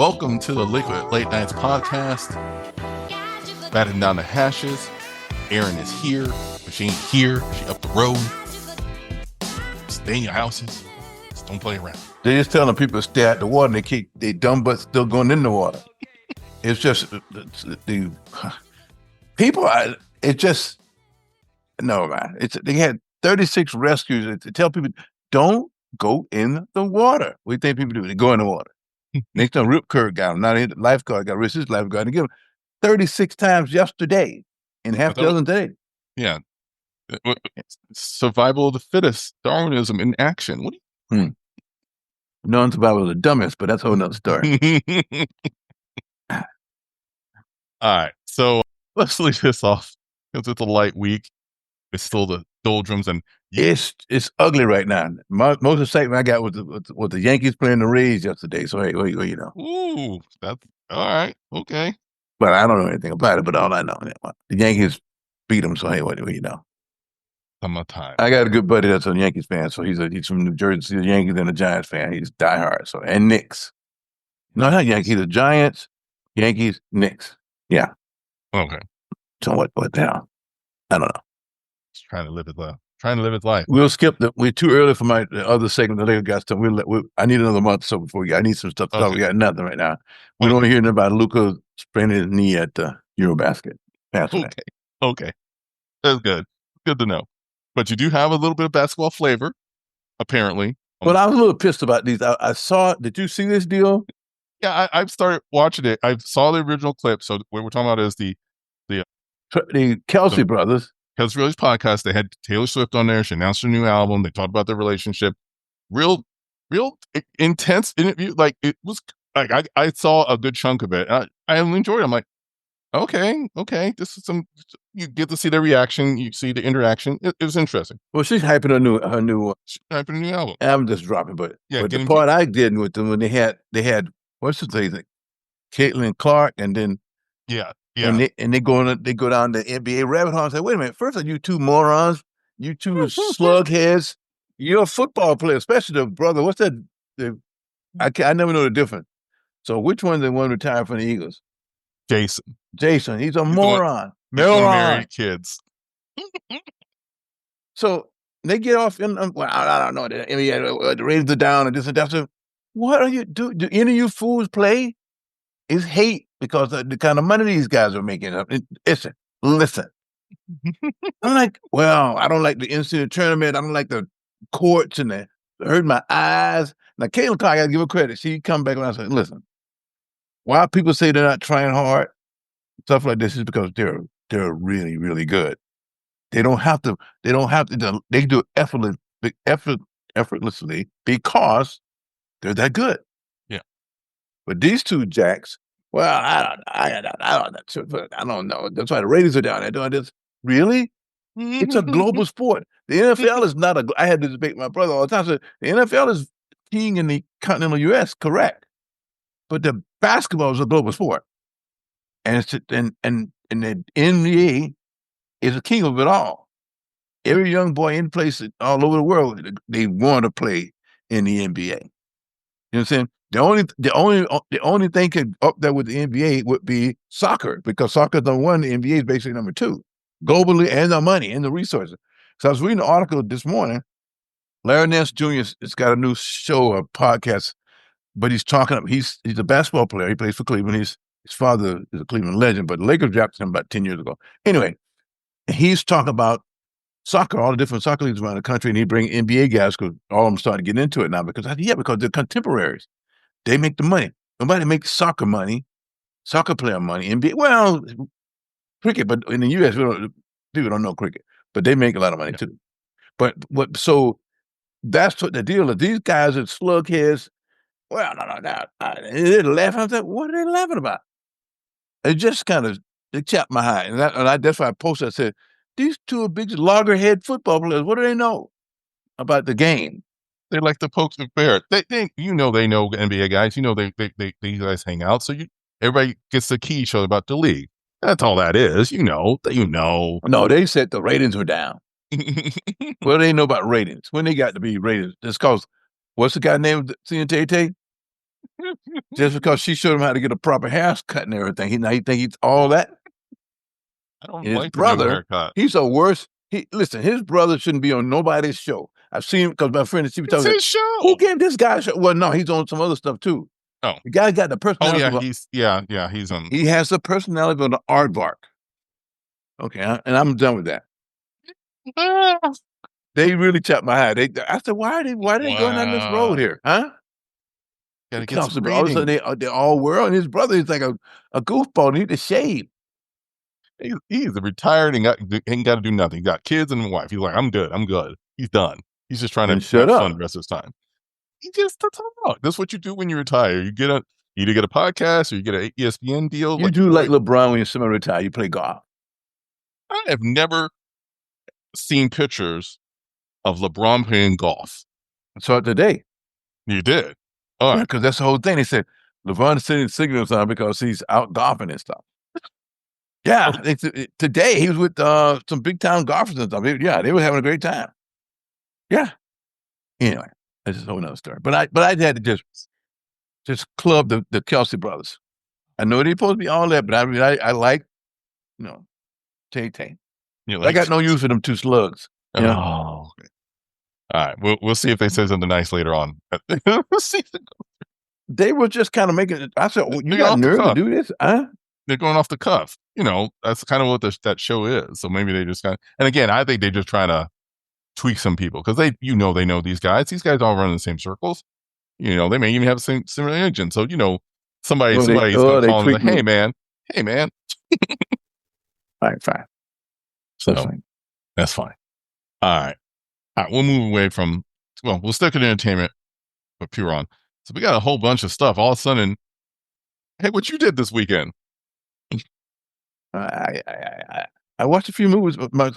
Welcome to the Liquid Late Nights podcast. Batting down the hashes. Erin is here, but she ain't here. She up the road. Stay in your houses. Just don't play around. They're just telling people to stay out the water, and they dumb butts still going in the water. It's just the people. It's just no, man. They had 36 rescues to tell people don't go in the water. What do you think people do? They go in the water. Next time, Rip Curl got him. Now the lifeguard got risk his lifeguard and give him 36 times yesterday and half a dozen today. Yeah. Survival of the fittest, Darwinism in action. What do you Non-survival of the dumbest, but that's a whole nother story. All right. So let's leave this off because it's a light week. It's still the doldrums and it's ugly right now. Most excitement I got was the Yankees playing the Rays yesterday. So hey, well, you know. Ooh, that's all right. Okay. But I don't know anything about it. But all I know, the Yankees beat them. So hey, what do you know? Summertime. I got a good buddy that's a Yankees fan. So he's from New Jersey. He's a Yankees and a Giants fan. He's diehard. So and Knicks. No, not Yankees. The Giants, Yankees, Knicks. Yeah. Okay. So what the hell? I don't know. Just trying to live his life. We'll skip we're too early for my other segment. The later guys stuff. I need another month or so before I need some stuff to talk. We got nothing right now. We don't want to hear about Luka spraining his knee at the Eurobasket. Okay. That's good. Good to know. But you do have a little bit of basketball flavor, apparently. Well, I was a little pissed about these. I saw. Did you see this deal? Yeah, I've started watching it. I saw the original clip. So what we're talking about is the Kelsey brothers. Kelsey Brothers podcast. They had Taylor Swift on there. She announced her new album. They talked about their relationship. Real intense interview. Like it was. Like I saw a good chunk of it. I enjoyed it. I'm like, okay. This is some. You get to see their reaction. You see the interaction. It was interesting. Well, she's hyping her new. She's hyping a new album. I'm just dropping, but yeah. But the part I did with them when they had what's the thing? Caitlin Clark, and then yeah. And they go down the NBA rabbit hole and say, wait a minute, first of all, you two morons, you two slugheads, you're a football player, especially the brother. What's that? I never know the difference. So which one's the one retired from the Eagles? Jason, he's a moron. Married kids. So they get off I don't know. The ratings are down and this and that. So what are you do? Do any of you fools play? It's hate because the kind of money these guys are making up. Listen. I'm like, well, I don't like the NCAA tournament. I don't like the courts and it hurt my eyes. Now, Caitlin Clark, I got to give her credit. She come back and I said, listen, why people say they're not trying hard, stuff like this is because they're really, really good. They don't have to, they do effortlessly because they're that good. Yeah. But these two jacks, well, I don't know. That's why the ratings are down. They're doing this. Really? It's a global sport. The NFL is not I had to debate my brother all the time. So the NFL is king in the continental U.S., correct. But the basketball is a global sport. And the NBA is a king of it all. Every young boy in place all over the world, they want to play in the NBA. You know what I'm saying? The only thing could up there with the NBA would be soccer, because soccer is number one, the NBA is basically number two, globally, and the money and the resources. So I was reading an article this morning. Larry Nance Jr. has got a new show, a podcast, but he's talking. He's a basketball player. He plays for Cleveland. His father is a Cleveland legend, but the Lakers drafted him about 10 years ago. Anyway, he's talking about soccer, all the different soccer leagues around the country, and he bring NBA guys because all of them starting to get into it now because they're contemporaries. They make the money. Nobody makes soccer player money. NBA, well, cricket, but in the U.S., people don't know cricket, but they make a lot of money too. But so that's what the deal is. These guys are slugheads. Well, no. They're laughing. I said, what are they laughing about? It just they chapped my hide. And that's why I posted, I said, these two are big loggerhead football players. What do they know about the game? They like to poke the bear. They know NBA guys. These guys hang out. So everybody gets to key each other about the league. That's all that is. You know. No, they said the ratings were down. Well, they know about ratings. When they got to be ratings, it's because what's the guy named CNTT? Just because she showed him how to get a proper haircut and everything. He think he's all that. I don't And his like the new brother, haircut. he's a worse. Listen, his brother shouldn't be on nobody's show. I've seen him because my friend she was It's talking. his show. Who gave this guy a show? Well, no, he's on some other stuff too. Oh, The guy got the oh personality. yeah, he's on. He has the personality of an aardvark. Okay, and I'm done with that. They really chopped my head. I said, why are they going down this road here, huh? Gotta get Kelsey, some all of a sudden ratings. they're all world, and his brother is like a goofball. He need to shave. He's a retired and ain't got to do nothing. He got kids and a wife. He's like, I'm good. I'm good. He's done. He's just trying And to shut have fun the up. rest of his time. He just talk. That's what you do when you retire. You either get a podcast or you get an ESPN deal. You do like LeBron when you're semi-retired. You play golf. I have never seen pictures of LeBron playing golf. I saw it today. You did. All right. Because that's the whole thing. They said LeBron is sending signals on because he's out golfing and stuff. Yeah, today he was with some big time golfers and stuff. Yeah, they were having a great time. Yeah. Anyway, that's just a whole nother story. But I had to just club the Kelsey brothers. I know they're supposed to be all that, but I like, Tay. I got no use for them two slugs. Oh, okay. All right. We'll see if they say something nice later on. We'll see. They were just kind of making it. I said, well, you They're got off the nerve to cuff. do this? Huh? They're going off the cuff. That's kind of what that show is. So maybe they just and again, I think they're just trying to tweak some people because they know these guys. These guys all run in the same circles. They may even have the same similar engine. So somebody's going to call them. Hey man. All right, fine. So that's fine. All right. We'll move away from. Well, we'll stick in entertainment, but pure on. So we got a whole bunch of stuff. All of a sudden, hey, what you did this weekend? I watched a few movies, but my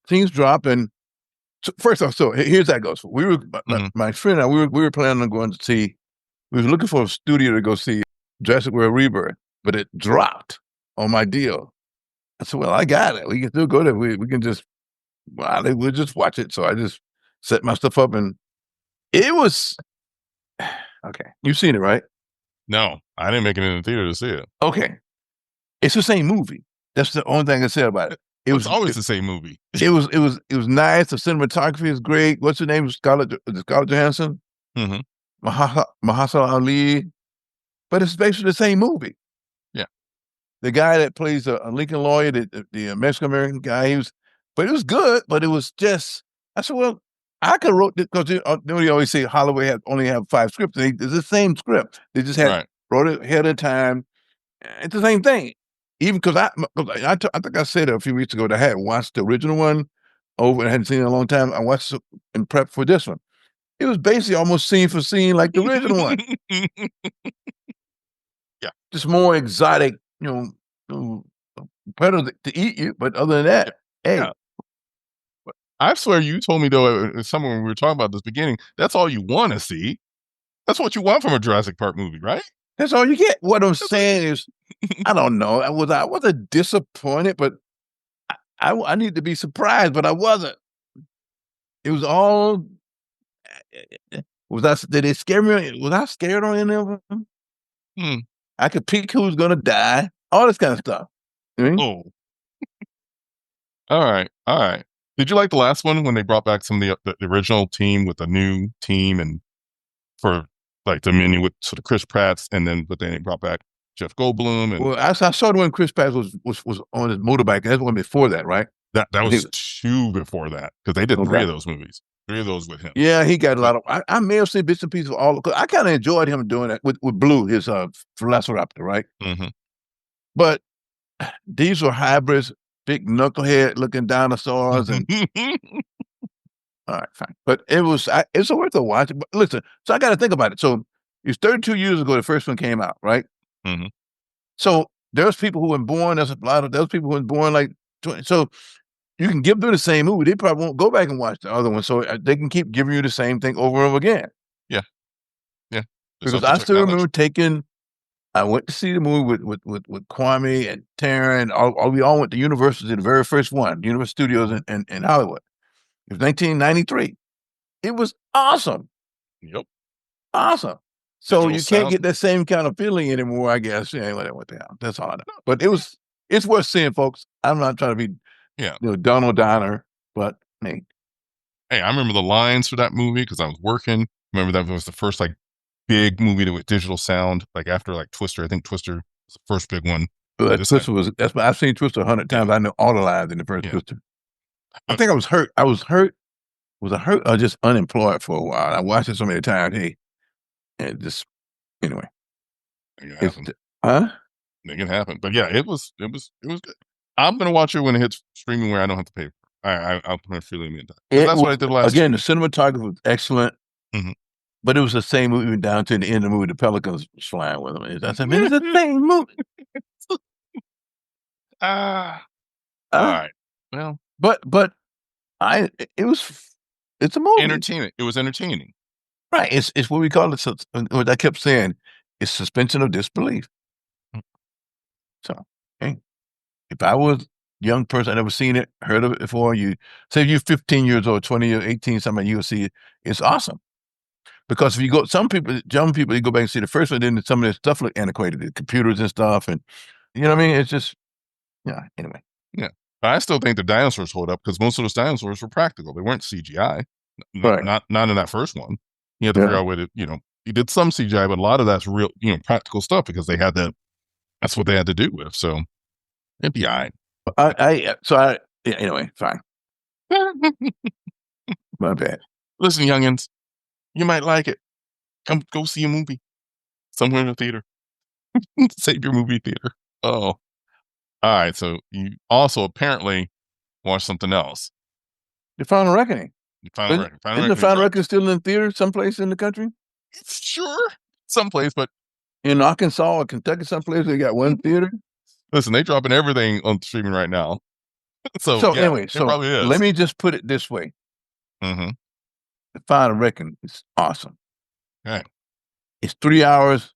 things dropped. And first off, so here's how it goes. We were my friend and I. We were planning on going to see. We were looking for a studio to go see Jurassic World Rebirth, but it dropped on my deal. I said, "Well, I got it. We can still go there. We can just we'll just watch it." So I just set my stuff up, and it was okay. You've seen it, right? No, I didn't make it in the theater to see it. Okay, it's the same movie. That's the only thing I can say about it. It's always the same movie. It was nice. The cinematography is great. What's her name? Scarlett Johansson. Mm-hmm. Mahershala Ali. But it's basically the same movie. Yeah. The guy that plays a Lincoln lawyer, the Mexican American guy, but it was good. But it was just. I said, well, I could wrote it because they always say Hollywood only have 5 scripts. It's the same script. They just wrote it ahead of time. It's the same thing. Even because I think I said it a few weeks ago that I had watched the original one over and I hadn't seen it in a long time. I watched it in prep for this one. It was basically almost scene for scene like the original one. Yeah. Just more exotic, predator to eat you. But other than that, hey. Yeah. I swear you told me, though, somewhere when we were talking about this beginning, that's all you want to see. That's what you want from a Jurassic Park movie, right? That's all you get. What I'm saying is, I don't know. I wasn't disappointed, but I need to be surprised, but I wasn't. It was all. Did it scare me? Was I scared on any of them? I could pick who's gonna die. All this kind of stuff. Oh. All right. Did you like the last one when they brought back some of the original team with the new team and for like the menu with sort of Chris Pratt's but then they brought back Jeff Goldblum and I saw the one Chris Pratt was on his motorbike. That's one before that, right? That was 2 before that because they did 3 of those movies. 3 of those with him. Yeah, he got a lot of. I may have seen bits and pieces of all. Cause I kind of enjoyed him doing that with Blue, his Velociraptor, right? Mm-hmm. But these were hybrids, big knucklehead looking dinosaurs, and all right, fine. But it's worth a watch. But listen, so I got to think about it. So it's 32 years ago the first one came out, right? Mm-hmm. So there's people who were born. There's people who were born like 20. So you can give them the same movie. They probably won't go back and watch the other one. So they can keep giving you the same thing over and over again. Yeah. Because I still remember I went to see the movie with Kwame and Taryn. We all went to Universal, the very first one, Universal Studios in Hollywood. It was 1993. It was awesome. Yep. Awesome. So digital you can't sound. get that same kind of feeling anymore, I guess. Yeah, what the hell? That's all I know. But it's worth seeing, folks. I'm not trying to be, Yeah. Donald Donner, but hey, Hey, I remember the lines for that movie because I was working. Remember that was the first like big movie with digital sound, like after like Twister. I think Twister was the first big one. but This had, Twister was that's why I've seen Twister 100 yeah, times. I know all the lines in the first yeah. Twister. I think I was hurt. I was hurt. Was I hurt or just unemployed for a while? I watched it so many times. Hey, and just anyway, Make it it's happen. huh? Make it happen. But yeah, it was good. I'm gonna watch it when it hits streaming where I don't have to pay. I'll put my feeling in that because It that's what was I did last again. year. The cinematography was excellent, Mhm. but it was the same movie down to the end of the movie. The pelicans was flying with them. I said, man, it's the same movie. Ah, all Huh? right. Well, But it was it's a movie, entertainment. It was entertaining. right? It's what we call it. What I kept saying is suspension of disbelief. Mm. So, hey, if I was a young person, I never seen it, heard of it before, you say you're 15 years old, 20 or 18, something, you'll see it. It's awesome. Because if you go, some people, young people, you go back and see the first one, then some of their stuff look antiquated, the computers and stuff. And you know what I mean? It's just, yeah, anyway. Yeah. But I still think the dinosaurs hold up because most of those dinosaurs were practical. They weren't CGI. Not Right. not not in that first one. You had to figure Yeah. out what you did some CGI, but a lot of that's real, practical stuff because they had that's what they had to do with. So it'd be all right. Yeah, anyway, fine. My bad. Listen, youngins, you might like it. Come go see a movie somewhere in the theater. Save your movie theater. Oh, all right. So you also apparently watched something else. The Final Reckoning. You Final Reckoning. Final Isn't the Reckoning Final dropped. Reckoning still in theater someplace in the country? Sure, someplace, but In Arkansas or Kentucky, someplace they got one theater? listen, they dropping everything on streaming right now. So So yeah, anyway, it so probably let is. me just put it this way. Mm-hmm. The Final Reckoning is awesome. Okay. It's 3 hours,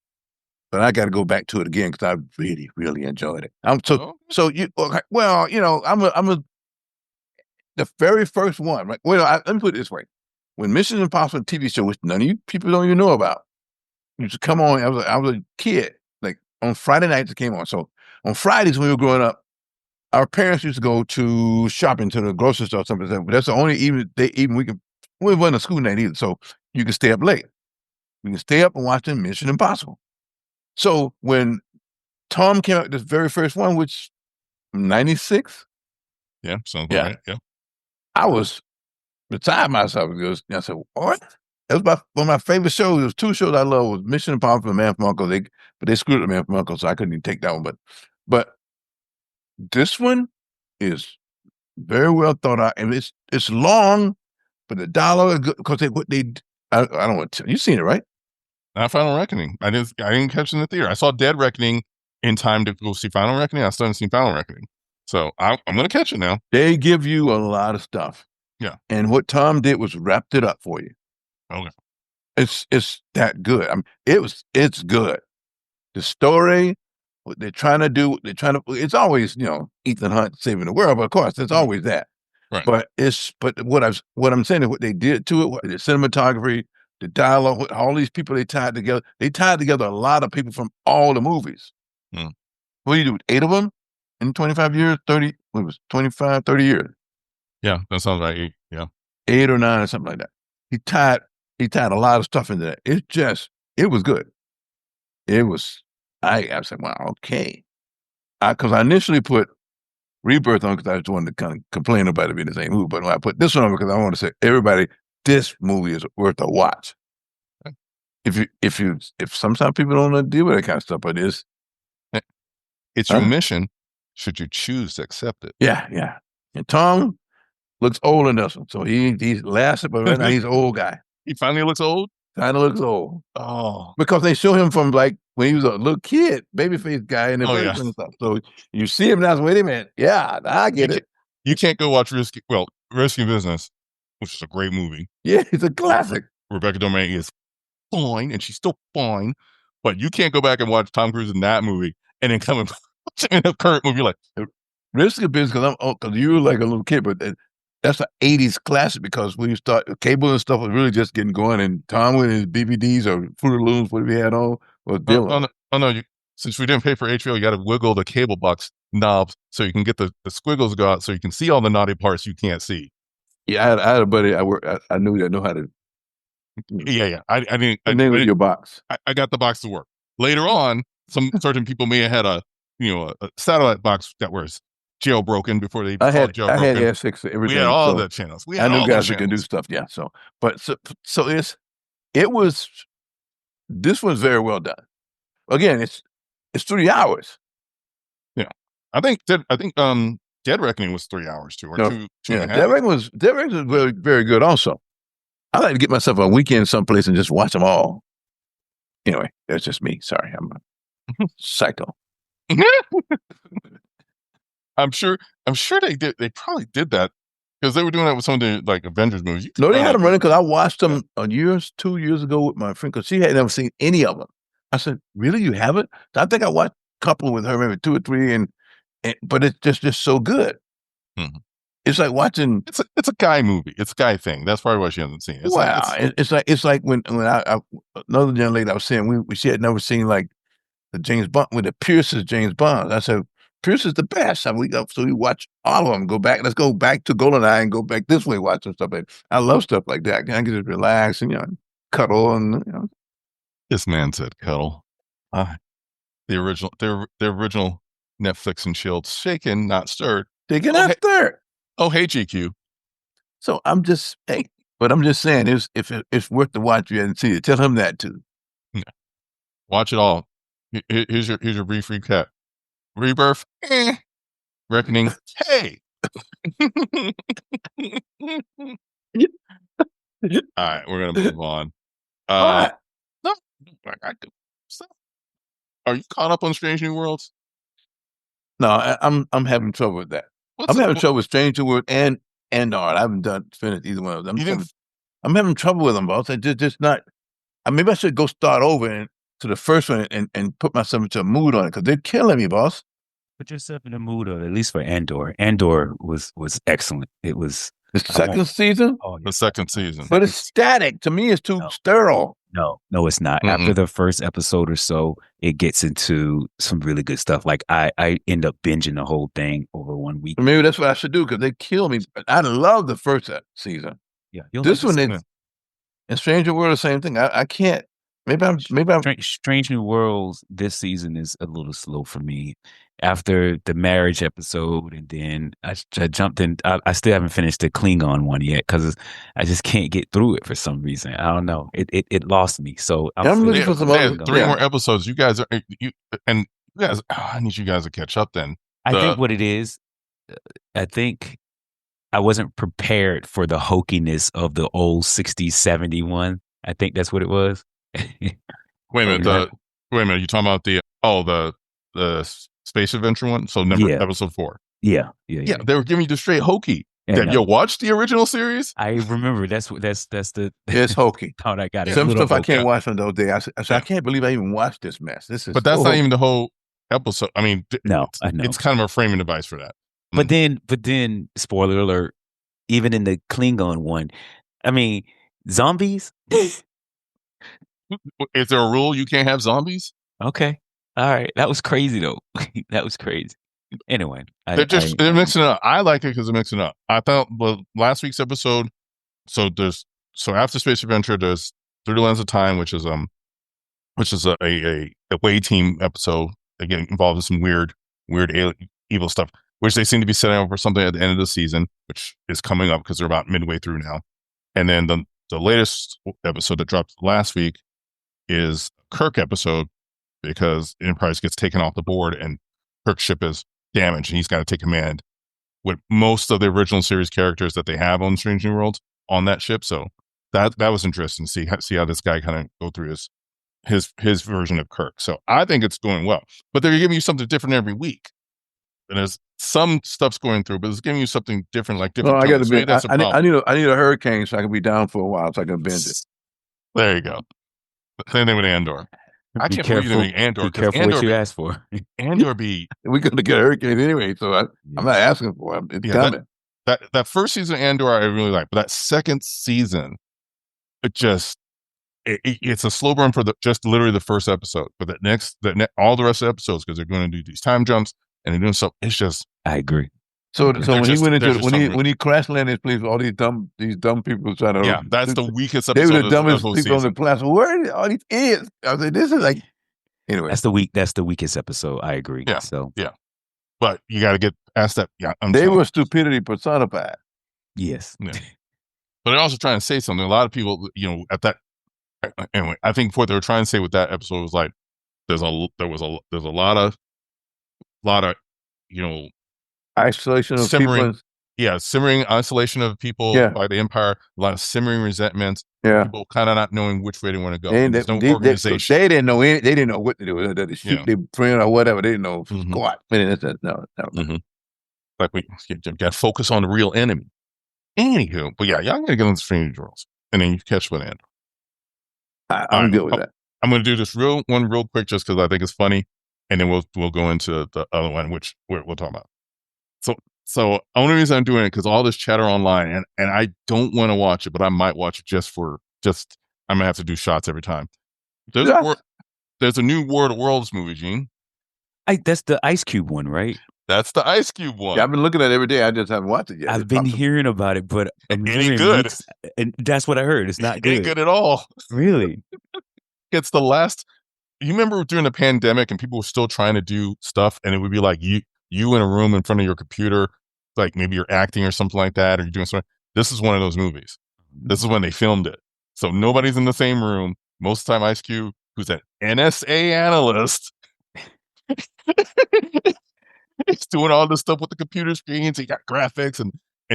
but I got to go back to it again because I really, really enjoyed it. Oh, Okay, well, the very first one, right? Well, let me put it this way. When Mission Impossible TV show, which none of you people don't even know about, used to come on. I was a kid, like on Friday nights it came on. So on Fridays when we were growing up, our parents used to go to shopping to the grocery store or something like that. But that's the only even we wasn't a school night either. So you can stay up late. We can stay up and watch the Mission Impossible. So when Tom came out with this very first one, which 96, yeah, sounds about yeah, right. Yeah. I was beside myself because I said, what? That was one of my favorite shows. There was two shows I love was Mission Impossible and Man from Uncle. But they screwed up Man from Uncle, so I couldn't even take that one. But this one is very well thought out, and it's long, but the dialogue because I don't want to. You seen it, right? Not Final Reckoning. I didn't catch it in the theater. I saw Dead Reckoning in time to go see Final Reckoning. I still haven't seen Final Reckoning. So I'm gonna catch it now. They give you a lot of stuff, Yeah. and what Tom did was wrapped it up for you. Okay. It's that good. I mean, it's good. The story, what they're trying to do, it's always, Ethan Hunt saving the world, but of course, there's Mhm. always that. Right. But what I'm saying is what they did to it, the cinematography, the dialogue, all these people they tied together a lot of people from all the movies. Mm. What do you do? 8 of them in 25 years, 30, what was it, 25, 30 years, Yeah, that sounds right. Yeah. 8 or 9 or something like that. He tied, he tied a lot of stuff into that. It was good. It was, I said, wow, okay. Because I initially put Rebirth on because I just wanted to kind of complain about it being the same movie. But when I put this one on because I want to say, everybody, this movie is worth a watch. Okay. If sometimes people don't want to deal with that kind of stuff, but It's your huh? mission. Should you choose to accept it? Yeah, yeah. And Tom looks old in this one. So he's lasted, but right now he's an old guy. He finally looks old. Kind of looks old. Oh. Because they show him from like when he was a little kid, babyface guy in the Oh first yeah. one and stuff. So you see him now, wait a minute. Yeah, I You get can't it. you can't go watch Risky Business, which is a great movie. Yeah, it's a classic. Rebecca De Mornay is fine, and she's still fine. But you can't go back and watch Tom Cruise in that movie and then come and watch him in a current movie like, Risky business because you were like a little kid, but that's an '80s classic because when you start cable and stuff was really just getting going, and Tom with his DVDs or Fruit of Looms, whatever he had on, was dealing. Oh no! Since we didn't pay for HBO, you got to wiggle the cable box knobs so you can get the squiggles go out, so you can see all the naughty parts you can't see. Yeah, I had a buddy I knew that know how to Yeah. I didn't. the name of your box. I got the box to work. Later on, some certain people may have had a satellite box that was jailbroken before they I called had jailbroken. S6 everything. We had all so the channels. We I had knew all the guys that can do channels. stuff. Yeah. So it was this was very well done. Again, it's 3 hours. Yeah, I think Dead Reckoning was 3 hours too, or No, two and a half. Dead Reckoning was very, very good also. I like to get myself a weekend someplace and just watch them all. Anyway, that's just me. Sorry, I'm a psycho. I'm sure they did. They probably did that because they were doing that with some of the like Avengers movies. No, they had them running because I watched them 2 years ago with my friend because she had never seen any of them. I said, "Really, you haven't?" I think I watched a couple with her, maybe 2 or 3, but it's just so good. Mhm. It's like watching. It's a guy movie. It's a guy thing. That's probably why she hasn't seen it. It's like when I another young lady I was saying she had never seen like the James Bond with the Pierce's James Bond. I said Pierce is the best. So we watch all of them. Go back. Let's go back to GoldenEye and go back this way. Watch some stuff. I love stuff like that. I can just relax and cuddle and This man said cuddle. The original Netflix and Shield, shaken, not stirred. They get out there. Oh, hey, GQ. So I'm just saying, if it's worth the watch, you hadn't seen it. Tell him that too. Yeah. Watch it all. Here's your brief recap. Rebirth, Reckoning, hey. All right, we're gonna move on. What? No, are you caught up on Strange New Worlds? No, I'm having trouble with that. I'm having trouble with Strange New World and Art. I haven't finished either one of them. I'm having trouble with them, boss. I just not. Maybe I should go start over to the first one and put myself into a mood on it because they're killing me, boss. Put yourself in a mood, at least for Andor. Andor was excellent. It was the second season. Oh, yeah. The second season, but it's static. To me, it's too sterile. No, it's not. Mm-mm. After the first episode or so, it gets into some really good stuff. Like I end up binging the whole thing over 1 week. Maybe that's what I should do because they kill me. I love the first season. Yeah, this one is. And Stranger World, the same thing. I can't. Maybe I'm. Strange New Worlds this season is a little slow for me. After the marriage episode, and then I jumped in. I still haven't finished the Klingon one yet because I just can't get through it for some reason. I don't know. It lost me. So I'm looking for some other. 3 more episodes. You guys I need you guys to catch up. Then I think what it is. I think I wasn't prepared for the hokiness of the old 60s, 71. I think that's what it was. Wait a minute. You talking about the space adventure one? So episode 4. Yeah. They were giving you the straight hokey. You watched the original series? I remember that's the it's hokey. How I got it. Some stuff I can't watch on those days. I can't believe I even watched this mess. But that's not even the whole episode. I mean, no, I know it's kind of a framing device for that. But then, spoiler alert, even in the Klingon one, I mean, zombies. Is there a rule you can't have zombies? Okay. All right. That was crazy, though. That was crazy. Anyway. They're mixing it up. I like it because they're mixing it up. I thought last week's episode, so after Space Adventure, there's Through the Lens of Time, which is a away team episode. They get involved in some weird evil stuff, which they seem to be setting up for something at the end of the season, which is coming up because they're about midway through now. And then the latest episode that dropped last week is Kirk episode because Enterprise gets taken off the board and Kirk's ship is damaged and he's got to take command with most of the original series characters that they have on Strange New Worlds on that ship. So that was interesting to see how this guy kind of go through his version of Kirk. So I think it's going well, but they're giving you something different every week. And there's some stuff's going through, but it's giving you something different, like different. No, I got to be. I need a hurricane so I can be down for a while so I can binge it. There you go. Same thing with Andor. I can't believe you make Andor. Be careful what you ask for. Andor we're going to get a hurricane anyway, so I'm not asking for it. It's coming. that first season of Andor I really like, but that second season, it's a slow burn for just literally the first episode. But all the rest of the episodes, because they're going to do these time jumps and they're doing stuff. It's just. I agree. So when he went into when he crash landed his place, all these dumb people trying to. Yeah, that's the weakest episode. They were the dumbest of people on the planet. Where are all these idiots? I was like, this is like. Anyway, that's the weakest episode. I agree. Yeah. So yeah, but you got to get past that. Yeah, they were stupidity personified. Yes. Yeah. But they're also trying to say something. A lot of people, at that. Anyway, I think what they were trying to say with that episode was like, there's a lot of, isolation of simmering, people. Simmering isolation of people by the Empire. A lot of simmering resentments. Yeah, people kind of not knowing which way they want to go. There's no organization. They didn't know. They didn't know what to do. Whether to shoot their friend or whatever. They didn't know squat. No. Mm-hmm. Like we got to focus on the real enemy. Anywho, but yeah, y'all gotta get on the Strange Worlds, and then you catch with Andor. I'm good with that. I'm going to do this real quick just because I think it's funny, and then we'll go into the other one, which we'll talk about. So only reason I'm doing it because all this chatter online, and I don't want to watch it, but I might watch it I'm gonna have to do shots every time. There's a new War of the Worlds movie, Gene. That's the Ice Cube one, right? That's the Ice Cube one. Yeah, I've been looking at it every day. I just haven't watched it yet. I've been hearing about it, but it ain't good. And that's what I heard. It's not good. It ain't good at all. Really? It's the last. You remember during the pandemic and people were still trying to do stuff, and it would be like you in a room in front of your computer, like maybe you're acting or something like that, or you're doing something. This is one of those movies. This is when they filmed it. So nobody's in the same room. Most of the time, Ice Cube, who's an NSA analyst, he's doing all this stuff with the computer screens. He got graphics, and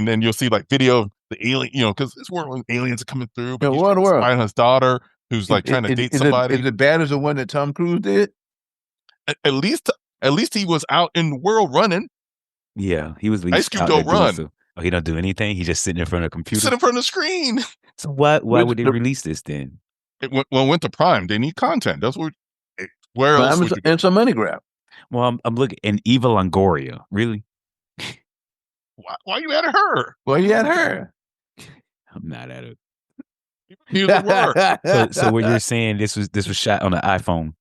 then you'll see like video of the alien, because it's where aliens are coming through. But he's finding his daughter, who's like trying to date somebody. Is it bad as the one that Tom Cruise did? At least he was out in the world running. Yeah, he was. Ice Cube don't run. Oh, he don't do anything. He just sitting in front of a computer. Sit in front of the screen. So why would they release this then? It went to Prime. They need content. That's what. Where else? It's a money grab. Well, I'm looking. And Eva Longoria, really? Why you at her? Well, you at her. I'm not at her. Neither were. So what you're saying? This was shot on an iPhone.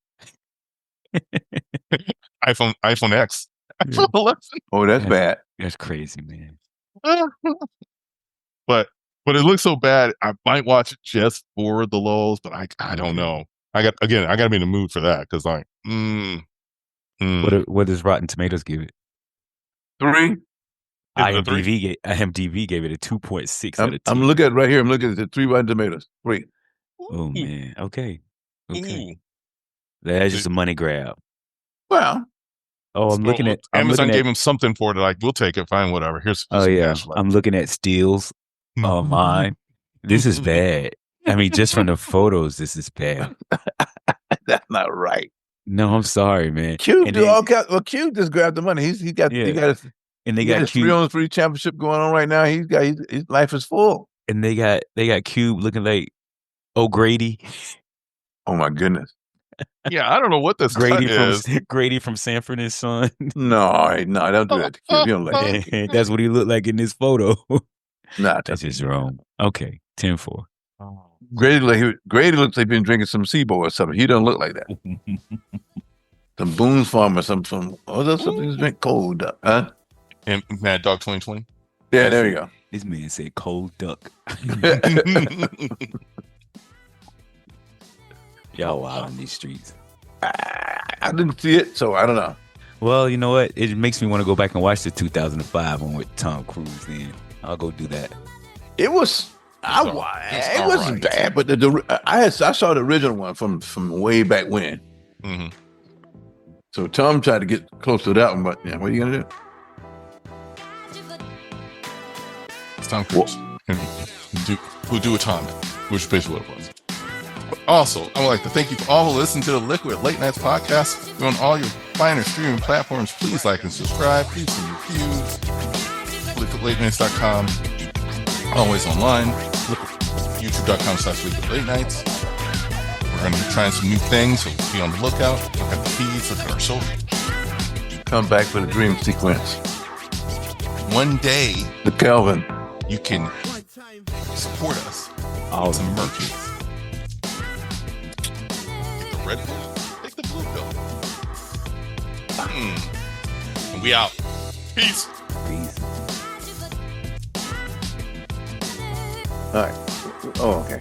iPhone X. iPhone 11. Oh, that's bad. That's crazy, man. But it looks so bad. I might watch it just for the lulls, but I don't know. I got to be in the mood for that because like, What does Rotten Tomatoes give it? 3. IMDb gave it a 2.6 out of 10. I'm looking at it right here. I'm looking at the 3 Rotten Tomatoes. 3. Oh man. Okay. That's just a money grab. Well. I'm looking at Amazon gave him something for it. Like, we'll take it. Fine, whatever. Here's I'm looking at steals online. This is bad. I mean, just from the photos, this is bad. That's not right. No, I'm sorry, man. Cube Cube just grabbed the money. He got his 3-on-3 championship going on right now. His life is full. And they got Cube looking like O'Grady. Oh my goodness. Yeah, I don't know what this Grady is. Grady from Sanford and Son. No, don't do that to Cube. You don't like that. That's what he looked like in this photo. Nah, that's just wrong. Okay, 10-4. Grady looks like he's been drinking some SIBO or something. He don't look like that. Some Boone's Farm or something. Oh, that's something to drink cold duck, huh? And Mad Dog 2020. Yeah, there you go. This man said cold duck. Y'all wild in these streets. I didn't see it, so I don't know. Well, you know what? It makes me want to go back and watch the 2005 one with Tom Cruise. Then I'll go do that. It was. It wasn't bad, but I saw the original one from way back when. Mm-hmm. So Tom tried to get close to that one, but yeah, what are you gonna do? It's Tom Cruise. We'll do a Tom, which is basically what it was. But also, I would like to thank you for all who listen to the Liquid Late Nights podcast. We're on all your finer streaming platforms. Please like and subscribe. Please some reviews. LiquidLateNights.com. Always online. YouTube.com/LiquidLateNights. We're going to be trying some new things, so be on the lookout. Look at the feeds, look at our social. Come back for the dream sequence. one day The Kelvin. you can support us Oh, with some merchandise. Take the red pill, take the blue pill. And we out. Peace. Peace. all right. Oh, okay.